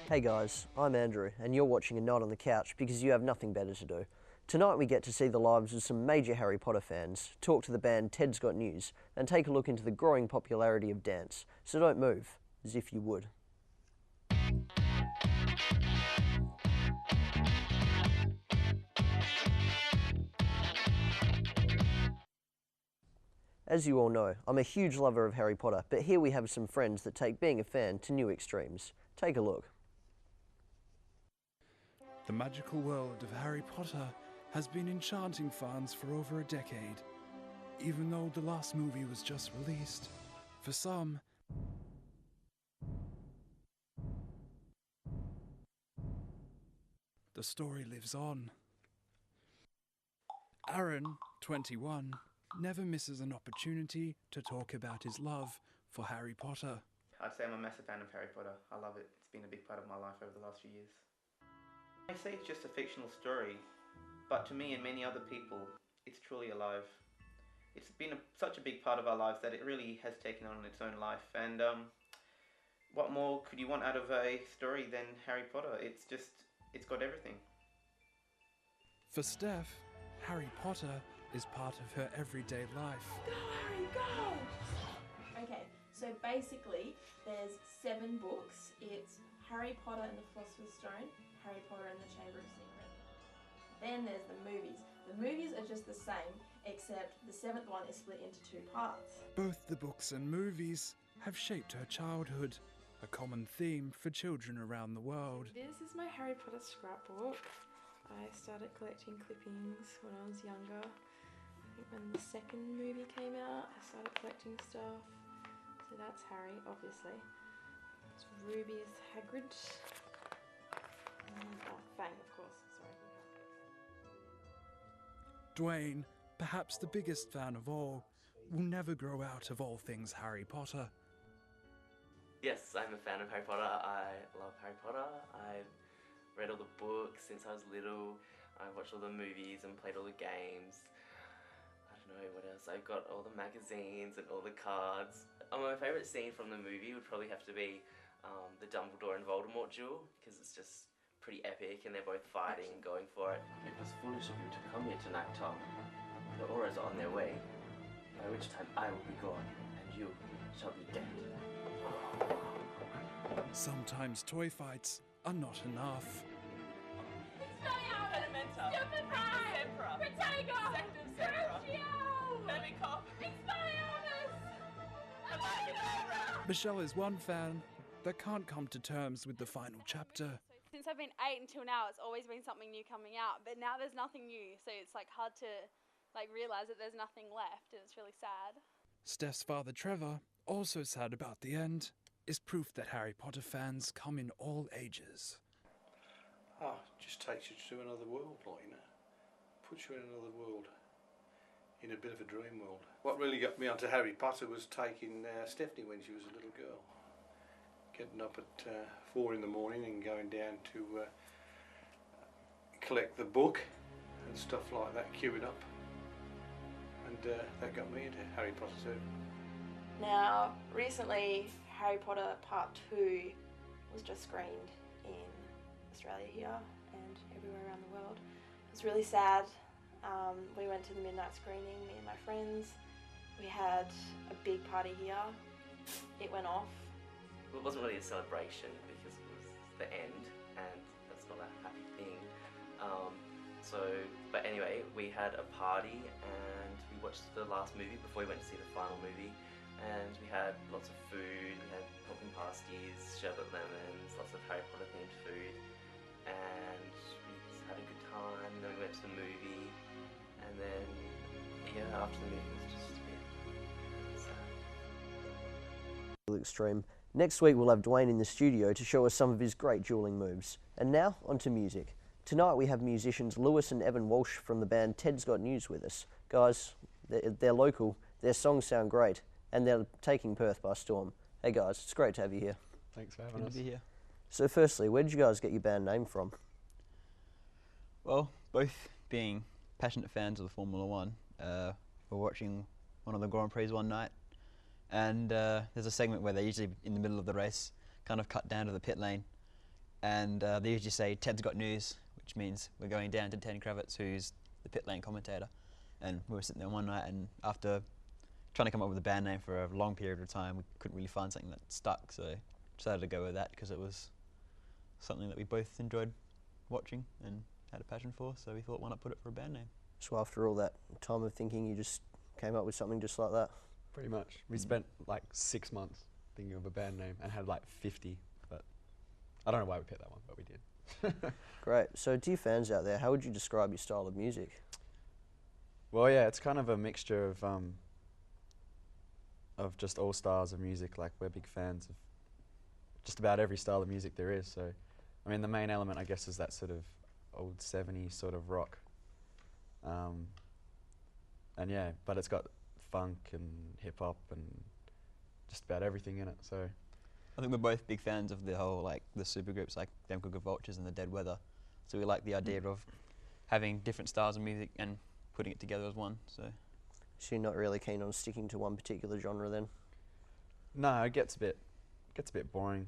Hey guys, I'm Andrew and you're watching A Night on the Couch because you have nothing better to do. Tonight we get to see the lives of some major Harry Potter fans, talk to the band Ted's Got News and take a look into the growing popularity of dance. So don't move, as if you would. As you all know, I'm a huge lover of Harry Potter, but here we have some friends that take being a fan to new extremes. Take a look. The magical world of Harry Potter has been enchanting fans for over a decade, even though the last movie was just released. For some, the story lives on. Aaron, 21, never misses an opportunity to talk about his love for Harry Potter. I'd say I'm a massive fan of Harry Potter. I love it. It's been a big part of my life over the last few years. I say it's just a fictional story, but to me and many other people, it's truly alive. It's been such a big part of our lives that it really has taken on its own life. And what more could you want out of a story than Harry Potter? It's got everything. For Steph, Harry Potter is part of her everyday life. Go, Harry, go! Okay, so basically there's 7 books. It's Harry Potter and the Philosopher's Stone, Harry Potter and the Chamber of Secrets. Then there's the movies. The movies are just the same, except the 7th one is split into 2 parts. Both the books and movies have shaped her childhood, a common theme for children around the world. This is my Harry Potter scrapbook. I started collecting clippings when I was younger. I think when the 2nd movie came out, I started collecting stuff. So that's Harry, obviously. It's Ruby is Hagrid. And Fang, of course. Sorry. Dwayne, perhaps the biggest fan of all, will never grow out of all things Harry Potter. Yes, I'm a fan of Harry Potter. I love Harry Potter. I've read all the books since I was little. I watched all the movies and played all the games. I don't know what else. I've got all the magazines and all the cards. My favourite scene from the movie would probably have to be the Dumbledore and Voldemort duel, because it's just pretty epic and they're both fighting and going for it. It was foolish of you to come here tonight, Tom. The Aurors are on their way, by which time I will be gone and you shall be dead. Sometimes toy fights are not enough. Michelle is one fan that can't come to terms with the final chapter. Since I've been 8 until now, it's always been something new coming out, but now there's nothing new, so it's hard to realise that there's nothing left, and it's really sad. Steph's father Trevor, also sad about the end, is proof that Harry Potter fans come in all ages. It just takes you to another world, puts you in another world, in a bit of a dream world. What really got me onto Harry Potter was taking Stephanie when she was a little girl. Getting up at 4 in the morning and going down to collect the book and stuff like that, queuing up. And that got me into Harry Potter too. Now, recently, Harry Potter Part 2 was just screened in Australia here and everywhere around the world. It was really sad. We went to the midnight screening, me and my friends. We had a big party here. It went off. It wasn't really a celebration because it was the end and that's not a happy thing. But anyway, we had a party and we watched the last movie before we went to see the final movie, and we had lots of food. We had pumpkin pasties, sherbet lemons, lots of Harry Potter themed food, and we just had a good time. And then we went to the movie, and then after the movie it was just a bit sad. Extreme. Next week we'll have Dwayne in the studio to show us some of his great dueling moves. And now, on to music. Tonight we have musicians Lewis and Evan Walsh from the band Ted's Got News with us. Guys, they're local, their songs sound great, and they're taking Perth by storm. Hey guys, it's great to have you here. Thanks for having us. Good to be here. So firstly, where did you guys get your band name from? Well, both being passionate fans of the Formula One, we're watching one of the Grand Prix one night, and there's a segment where they usually, in the middle of the race, kind of cut down to the pit lane, and they usually say Ted's got news, which means we're going down to Ted Kravitz, who's the pit lane commentator. And we were sitting there one night, and after trying to come up with a band name for a long period of time, we couldn't really find something that stuck, so decided to go with that because it was something that we both enjoyed watching and had a passion for, so we thought, why not put it for a band name? So after all that time of thinking, you just came up with something just like that? Pretty much. We spent like 6 months thinking of a band name and had like 50, but I don't know why we picked that one, but we did. Great. So to you fans out there, how would you describe your style of music? Well, yeah, it's kind of a mixture of just all styles of music. Like, we're big fans of just about every style of music there is. So, I mean, the main element, I guess, is that sort of old 70s sort of rock. And yeah, but it's got funk and hip hop and just about everything in it. So, I think we're both big fans of the whole, like, the supergroups like Them Good Vultures and the Dead Weather. So we like the idea of having different styles of music and putting it together as one. So you're not really keen on sticking to one particular genre then? No, it gets a bit boring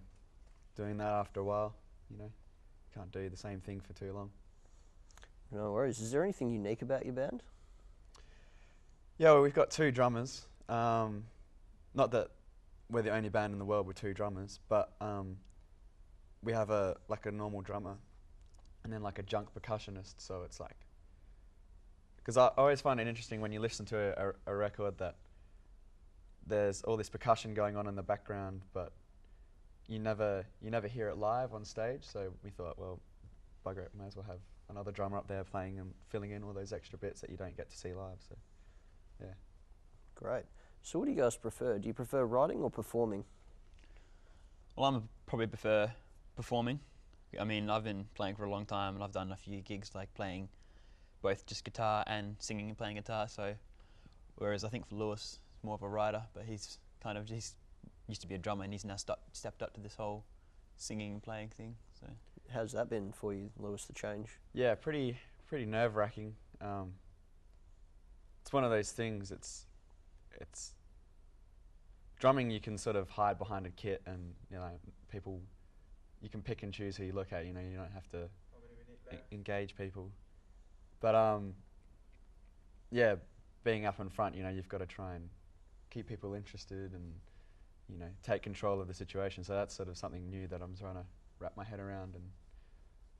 doing that after a while. You know, can't do the same thing for too long. No worries. Is there anything unique about your band? Yeah, well, we've got 2 drummers. Not that we're the only band in the world with 2 drummers, but we have a normal drummer and then like a junk percussionist. So it's like, because I always find it interesting when you listen to a record that there's all this percussion going on in the background, but you never hear it live on stage. So we thought, well, bugger it, may as well have another drummer up there playing and filling in all those extra bits that you don't get to see live. So, yeah. Great. So what do you guys prefer? Do you prefer writing or performing? Well, I probably prefer performing. I mean, I've been playing for a long time, and I've done a few gigs like playing both just guitar and singing and playing guitar. So, whereas I think for Lewis, he's more of a writer, but he's used to be a drummer, and he's now stepped up to this whole singing and playing thing. So, how's that been for you, Lewis, the change? Yeah, pretty nerve-wracking. It's one of those things. It's drumming. You can sort of hide behind a kit, and you know, people. You can pick and choose who you look at. You know, you don't have to engage people. But yeah, being up in front, you know, you've got to try and keep people interested and, you know, take control of the situation. So that's sort of something new that I'm trying to wrap my head around.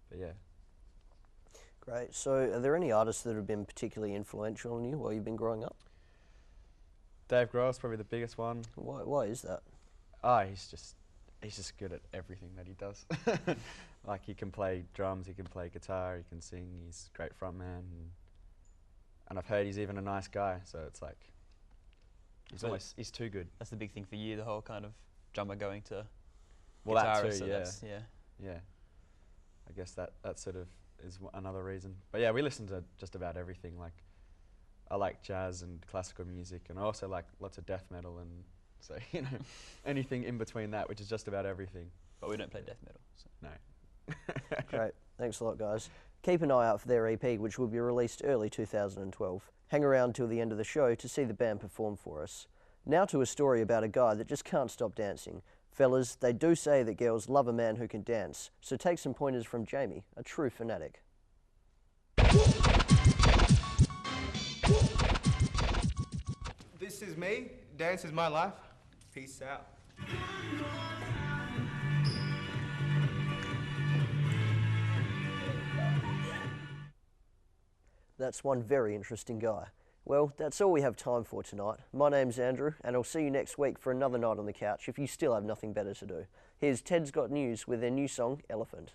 But yeah. Great. So are there any artists that have been particularly influential on you while you've been growing up? Dave Grohl's probably the biggest one. Why is that? Oh, he's just good at everything that he does. Like, he can play drums, he can play guitar, he can sing, he's a great frontman. And I've heard he's even a nice guy, so it's like, he's too good. That's the big thing for you, the whole kind of drummer going to well, guitar. that too, So yeah. Yeah. I guess that sort of is another reason. But yeah, we listen to just about everything. Like, I like jazz and classical music, and I also like lots of death metal, and so, you know, anything in between that, which is just about everything. But we don't play death metal. So. No. Great. Thanks a lot, guys. Keep an eye out for their EP, which will be released early 2012. Hang around till the end of the show to see the band perform for us. Now to a story about a guy that just can't stop dancing. Fellas, they do say that girls love a man who can dance, so take some pointers from Jamie, a true fanatic. This is me. Dance is my life. Peace out. That's one very interesting guy. Well, that's all we have time for tonight. My name's Andrew, and I'll see you next week for another night on the couch if you still have nothing better to do. Here's Ted's Got News with their new song, Elephant.